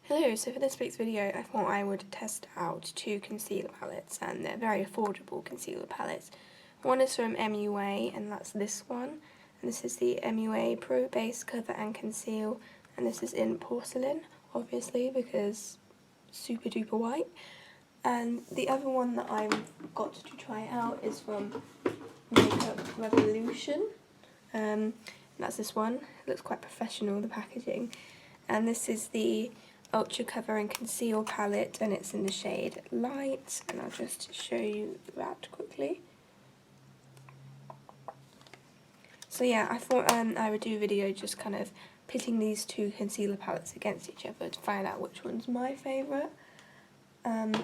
Hello, so for this week's video I thought I would test out two concealer palettes, and they're very affordable concealer palettes. One is from MUA and that's this one, and this is the MUA Pro Base Cover and Conceal, and this is in porcelain, obviously, because super duper white. And the other one that I've got to try out is from Makeup Revolution, and that's this one. It looks quite professional, the packaging, and this is the Ultra Cover and Conceal palette, and it's in the shade Light, and I'll just show you that quickly. So yeah, I thought I would do a video just kind of pitting these two concealer palettes against each other to find out which one's my favourite. The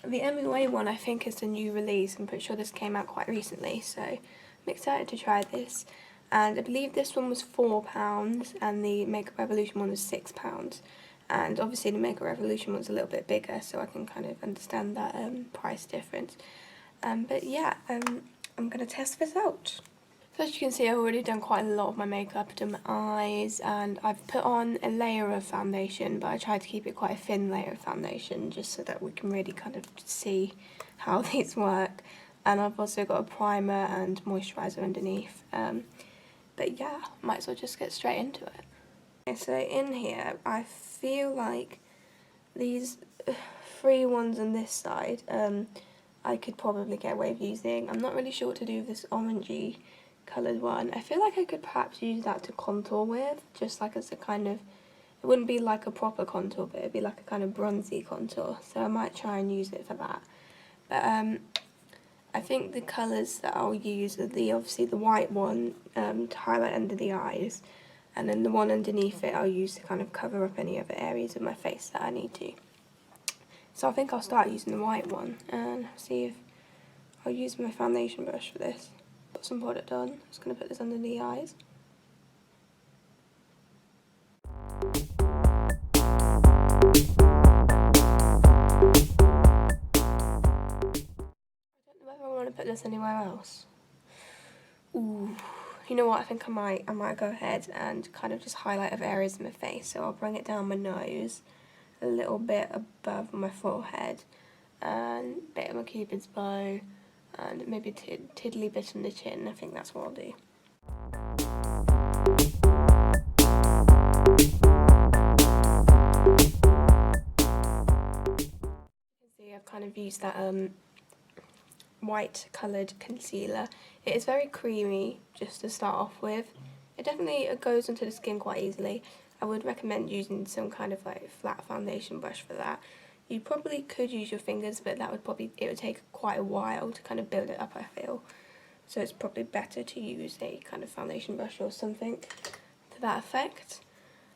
MUA one I think is the new release. I'm pretty sure this came out quite recently, so I'm excited to try this. And I believe this one was £4 and the Makeup Revolution one was £6. And obviously the Makeup Revolution one's a little bit bigger, so I can kind of understand that price difference. But yeah, I'm going to test this out. So as you can see, I've already done quite a lot of my makeup, done my eyes, and I've put on a layer of foundation, but I tried to keep it quite a thin layer of foundation just so that we can really kind of see how these work. And I've also got a primer and moisturiser underneath. But yeah, might as well just get straight into it. So in here, I feel like these three ones on this side, I could probably get away with using. I'm not really sure what to do with this orangey coloured one. I feel like I could perhaps use that to contour with, just like as a kind of, it wouldn't be like a proper contour, but it'd be like a kind of bronzy contour. So I might try and use it for that. But I think the colours that I'll use are obviously the white one to highlight under the eyes. And then the one underneath it I'll use to kind of cover up any other areas of my face that I need to. So I think I'll start using the white one and see if I'll use my foundation brush for this. Got some product on, I'm just going to put this under the eyes. I don't know whether I want to put this anywhere else. Ooh. You know what, I think I might go ahead and kind of just highlight other areas of my face. So I'll bring it down my nose, a little bit above my forehead, and a bit of my cupid's bow, and maybe a tiddly bit on the chin. I think that's what I'll do. You can see I've kind of used that white coloured concealer. It is very creamy just to start off with. It definitely goes into the skin quite easily. I would recommend using some kind of like flat foundation brush for that. You probably could use your fingers, but it would take quite a while to kind of build it up, I feel. So it's probably better to use a kind of foundation brush or something to that effect.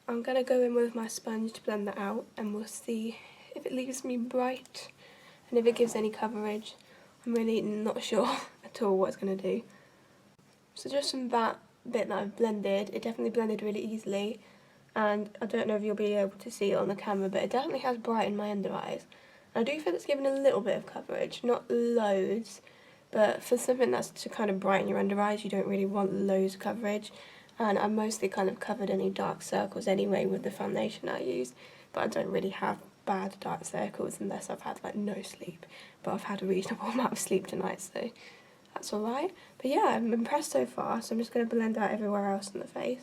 I'm going to go in with my sponge to blend that out, and we'll see if it leaves me bright and if it gives any coverage. I'm really not sure at all what it's going to do. So just from that bit that I've blended, it definitely blended really easily, and I don't know if you'll be able to see it on the camera, but it definitely has brightened my under eyes. And I do feel it's given a little bit of coverage, not loads, but for something that's to kind of brighten your under eyes, you don't really want loads of coverage. And I mostly kind of covered any dark circles anyway with the foundation I use, but I don't really have bad dark circles unless I've had like no sleep, but I've had a reasonable amount of sleep tonight, so that's alright. But yeah, I'm impressed so far, so I'm just going to blend out everywhere else in the face.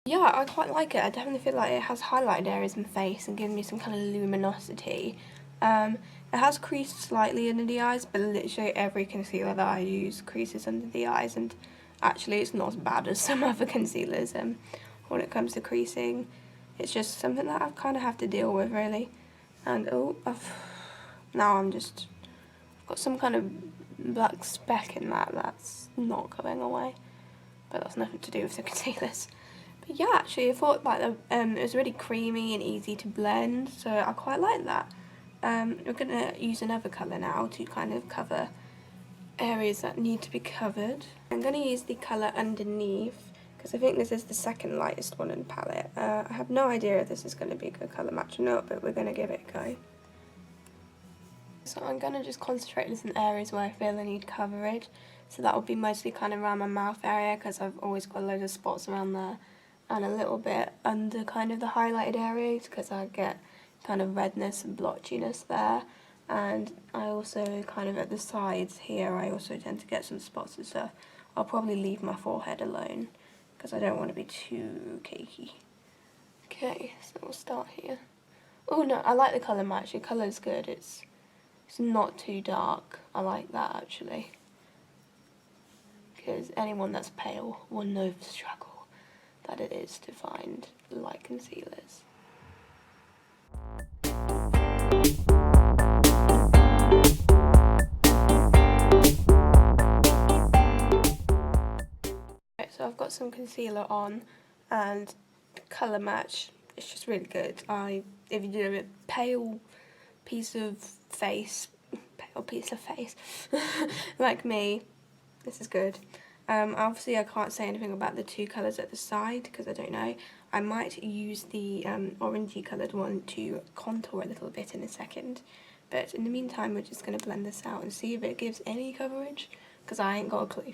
Yeah, I quite like it. I definitely feel like it has highlighted areas in the face and given me some kind of luminosity. It has creased slightly under the eyes, but literally every concealer that I use creases under the eyes, and actually it's not as bad as some other concealers when it comes to creasing. It's just something that I kind of have to deal with, really. And now I've got some kind of black speck in that's not going away, but that's nothing to do with the concealers. But yeah, actually I thought like it was really creamy and easy to blend, so I quite like that. We're going to use another colour now to kind of cover areas that need to be covered. I'm going to use the colour underneath, because I think this is the second lightest one in the palette. I have no idea if this is going to be a good colour match or not, but we're going to give it a go. So I'm going to just concentrate on some areas where I feel I need coverage. So that will be mostly kind of around my mouth area because I've always got loads of spots around there, and a little bit under kind of the highlighted areas because I get kind of redness and blotchiness there. And I also kind of at the sides here, I also tend to get some spots and stuff. I'll probably leave my forehead alone because I don't want to be too cakey. Okay, so we'll start here. Oh no, I like the colour match. The colour is good. It's not too dark. I like that actually. Because anyone that's pale will know the struggle that it is to find light concealers. Okay, so I've got some concealer on, and the colour match, it's just really good. If you do a pale piece of face, like me, this is good. Obviously I can't say anything about the two colours at the side because I don't know. I might use the orangey coloured one to contour a little bit in a second. But in the meantime, we're just going to blend this out and see if it gives any coverage, because I ain't got a clue.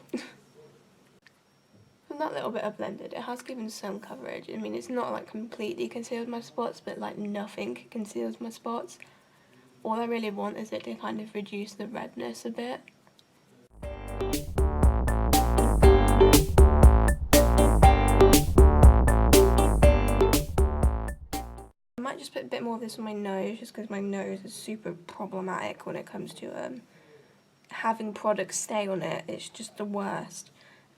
From that little bit I blended, it has given some coverage. I mean, it's not like completely concealed my spots, but like nothing conceals my spots. All I really want is it to kind of reduce the redness a bit. I might just put a bit more of this on my nose, just because my nose is super problematic when it comes to having products stay on it. It's just the worst.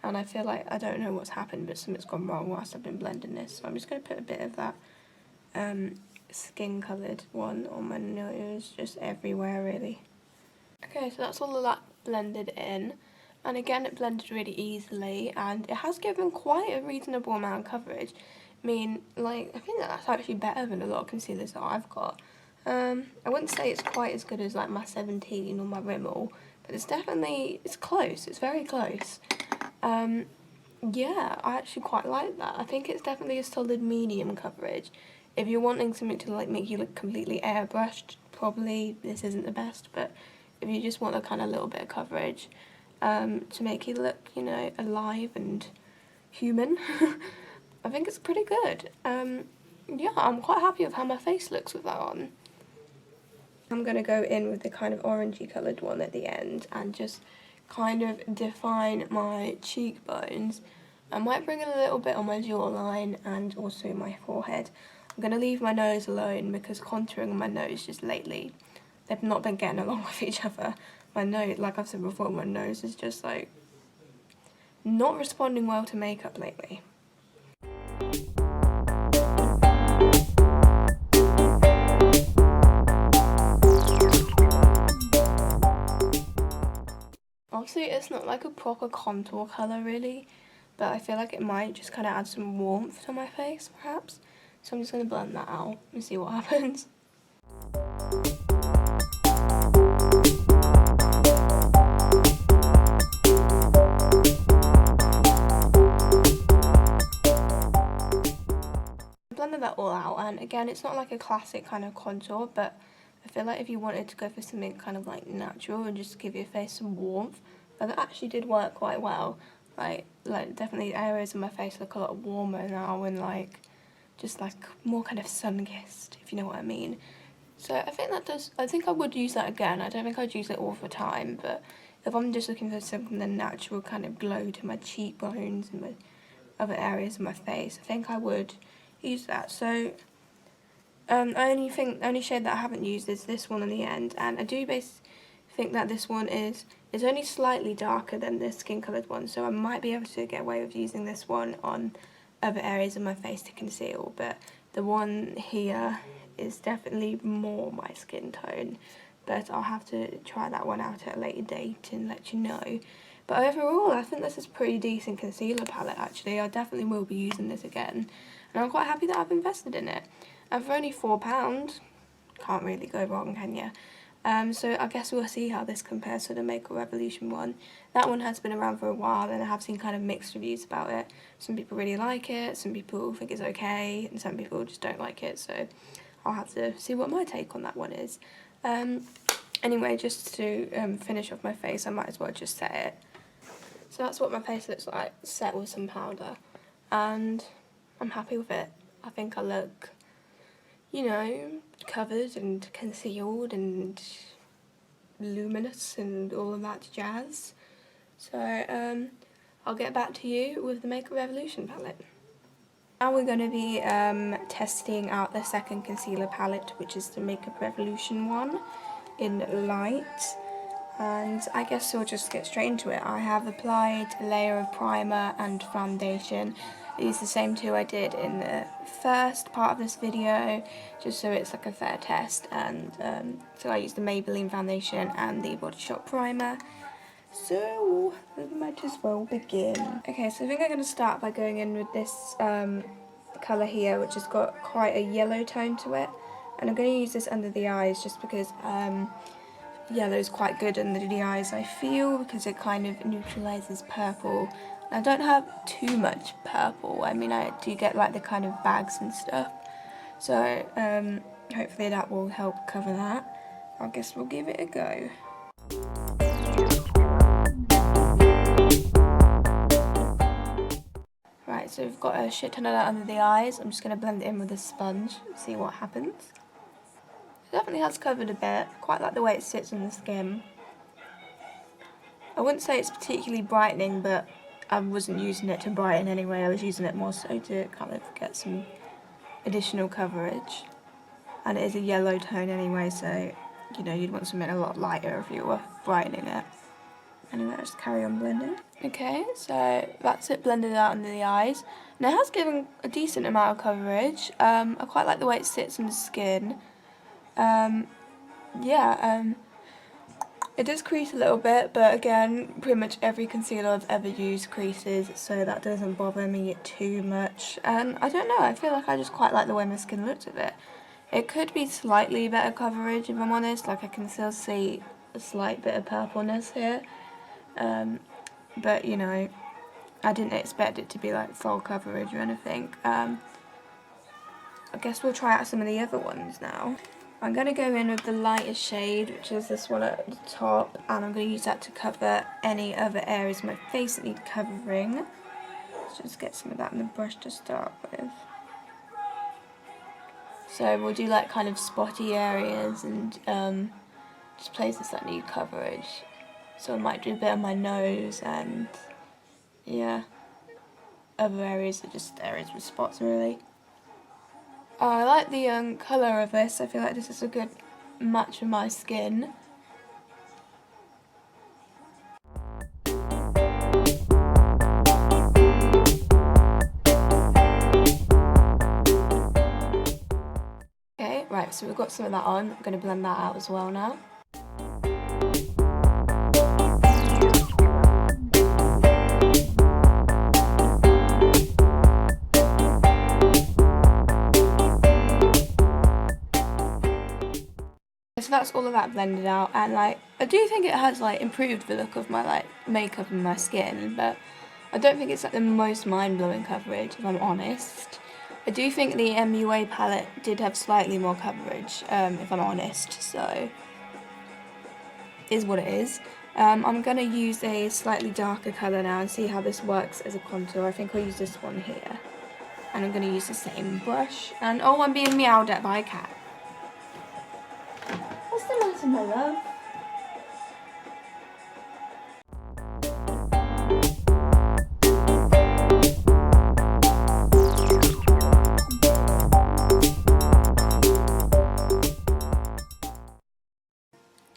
And I feel like I don't know what's happened, but something's gone wrong whilst I've been blending this. So I'm just going to put a bit of that skin coloured one on my nose, just everywhere really. Okay, so that's all of that blended in. And again, it blended really easily, and it has given quite a reasonable amount of coverage. I mean, like, I think that's actually better than a lot of concealers that I've got. I wouldn't say it's quite as good as like my 17 or my Rimmel, but it's close, it's very close. Yeah, I actually quite like that. I think it's definitely a solid medium coverage. If you're wanting something to like make you look completely airbrushed, probably this isn't the best, but if you just want a kind of little bit of coverage to make you look, you know, alive and human, I think it's pretty good. Yeah, I'm quite happy with how my face looks with that on. I'm going to go in with the kind of orangey coloured one at the end and just kind of define my cheekbones. I might bring in a little bit on my jawline and also my forehead. I'm going to leave my nose alone because contouring on my nose just lately, they've not been getting along with each other. My nose, like I've said before, my nose is just like not responding well to makeup lately. Obviously it's not like a proper contour colour really, but I feel like it might just kind of add some warmth to my face perhaps. So I'm just going to blend that out and see what happens. I blended that all out, and again it's not like a classic kind of contour, but I feel like if you wanted to go for something kind of like natural and just give your face some warmth, that actually did work quite well. Like definitely areas of my face look a lot warmer now and like just like more kind of sun-kissed, if you know what I mean. So I think that does, I think I would use that again. I don't think I'd use it all the time, but if I'm just looking for something the natural kind of glow to my cheekbones and my other areas of my face, I think I would use that. So only shade that I haven't used is this one on the end, and I do think that this one is only slightly darker than the skin coloured one, so I might be able to get away with using this one on other areas of my face to conceal, but the one here is definitely more my skin tone, but I'll have to try that one out at a later date and let you know. But overall, I think this is a pretty decent concealer palette actually. I definitely will be using this again, and I'm quite happy that I've invested in it. And for only £4, can't really go wrong, can you? So I guess we'll see how this compares to the Makeup Revolution one. That one has been around for a while, and I have seen kind of mixed reviews about it. Some people really like it, some people think it's okay, and some people just don't like it, so I'll have to see what my take on that one is. Anyway, just to finish off my face, I might as well just set it. So that's what my face looks like, set with some powder. And I'm happy with it. I think I look, you know, covered and concealed and luminous and all of that jazz. So I'll get back to you with the Makeup Revolution palette. Now we're going to be testing out the second concealer palette, which is the Makeup Revolution one in light. And I guess we'll just get straight into it. I have applied a layer of primer and foundation. I used the same two I did in the first part of this video, just so it's like a fair test. And so I used the Maybelline foundation and the Body Shop primer. So we might as well begin. Okay, so I think I'm going to start by going in with this colour here, which has got quite a yellow tone to it. And I'm going to use this under the eyes just because yellow is quite good under the eyes, I feel, because it kind of neutralises purple. I don't have too much purple. I mean, I do get like the kind of bags and stuff. So hopefully that will help cover that. I guess we'll give it a go. Right, so we've got a shit ton of that under the eyes. I'm just going to blend it in with a sponge, see what happens. It definitely has covered a bit. Quite like the way it sits on the skin. I wouldn't say it's particularly brightening, but I wasn't using it to brighten anyway. I was using it more so to kind of get some additional coverage. And it is a yellow tone anyway, so you know you'd want something a lot lighter if you were brightening it. Anyway, just carry on blending. Okay, so that's it blended out under the eyes. Now it has given a decent amount of coverage. I quite like the way it sits on the skin. It does crease a little bit, but again, pretty much every concealer I've ever used creases, so that doesn't bother me too much. And I don't know, I feel like I just quite like the way my skin looks with it. It could be slightly better coverage if I'm honest, like I can still see a slight bit of purpleness here. But you know, I didn't expect it to be like full coverage or anything. I guess we'll try out some of the other ones now. I'm going to go in with the lightest shade, which is this one at the top, and I'm going to use that to cover any other areas of my face that need covering. Let's just get some of that in the brush to start with. So we'll do like kind of spotty areas and just places that need coverage. So I might do a bit on my nose and yeah, other areas are just areas with spots really. I like the colour of this. I feel like this is a good match with my skin. Okay, right, so we've got some of that on. I'm going to blend that out as well now. So that's all of that blended out, and like I do think it has like improved the look of my like makeup and my skin, but I don't think it's like the most mind-blowing coverage if I'm honest. I do think the MUA palette did have slightly more coverage if I'm honest, so is what it is. I'm going to use a slightly darker colour now and see how this works as a contour. I think I'll use this one here, and I'm going to use the same brush. And oh, I'm being meowed at by a cat. What's the matter, my love?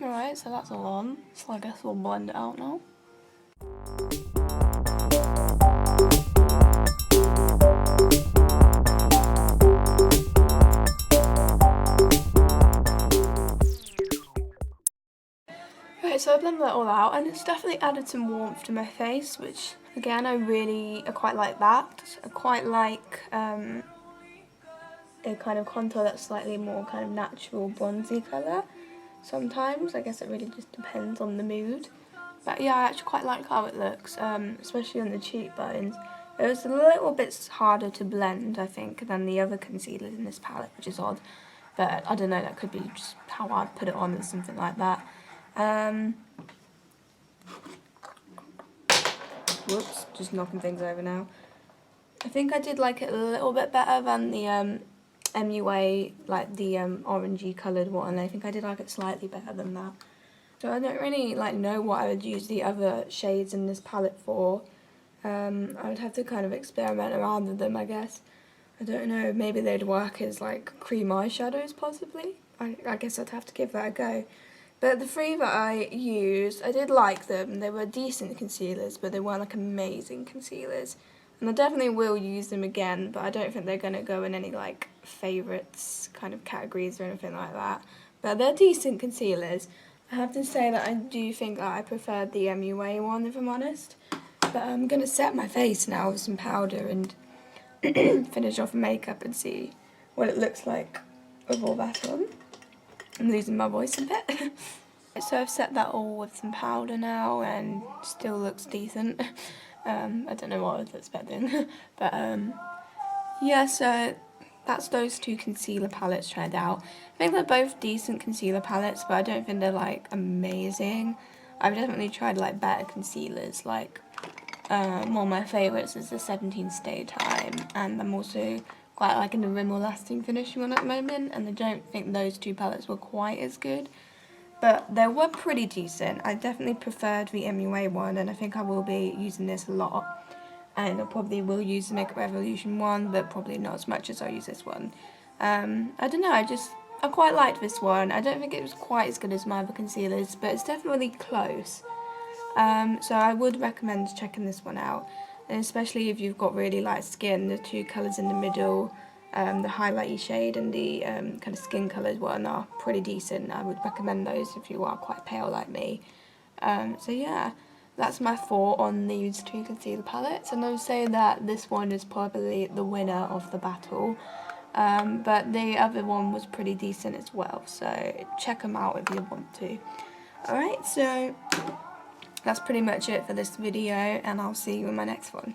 Alright, so that's all on, so I guess we'll blend it out now. Okay, so I blended that all out, and it's definitely added some warmth to my face, which again I quite like that. I quite like a kind of contour that's slightly more kind of natural bronzy colour sometimes. I guess it really just depends on the mood. But yeah, I actually quite like how it looks, especially on the cheekbones. It was a little bit harder to blend, I think, than the other concealers in this palette, which is odd. But I don't know, that could be just how I put it on or something like that. Whoops, just knocking things over now. I think I did like it a little bit better than the MUA, like the orangey coloured one. I think I did like it slightly better than that. So I don't really like know what I would use the other shades in this palette for. I would have to kind of experiment around with them, I guess. I don't know, maybe they'd work as like cream eyeshadows possibly. I guess I'd have to give that a go. But the three that I used, I did like them. They were decent concealers, but they weren't like amazing concealers. And I definitely will use them again, but I don't think they're going to go in any like favourites kind of categories or anything like that. But they're decent concealers. I have to say that I do think that I preferred the MUA one, if I'm honest. But I'm going to set my face now with some powder and finish off makeup and see what it looks like with all that on. I'm losing my voice a bit. So I've set that all with some powder now and still looks decent. I don't know what I was expecting. But yeah, so that's those two concealer palettes tried out. I think they're both decent concealer palettes, but I don't think they're like amazing. I've definitely tried like better concealers, like one of my favourites is the 17 Stay Time, and I'm also quite liking the Rimmel Lasting Finish one at the moment, and I don't think those two palettes were quite as good. But they were pretty decent. I definitely preferred the MUA one, and I think I will be using this a lot. And I probably will use the Makeup Revolution one, but probably not as much as I'll use this one. I don't know, I quite liked this one. I don't think it was quite as good as my other concealers, but it's definitely close. So I would recommend checking this one out, and especially if you've got really light skin. The two colours in the middle, the highlighty shade and the kind of skin coloured one are pretty decent. I would recommend those if you are quite pale like me. So yeah, that's my thought on these two concealer palettes, and I would say that this one is probably the winner of the battle. But the other one was pretty decent as well, so check them out if you want to. Alright, so that's pretty much it for this video, and I'll see you in my next one.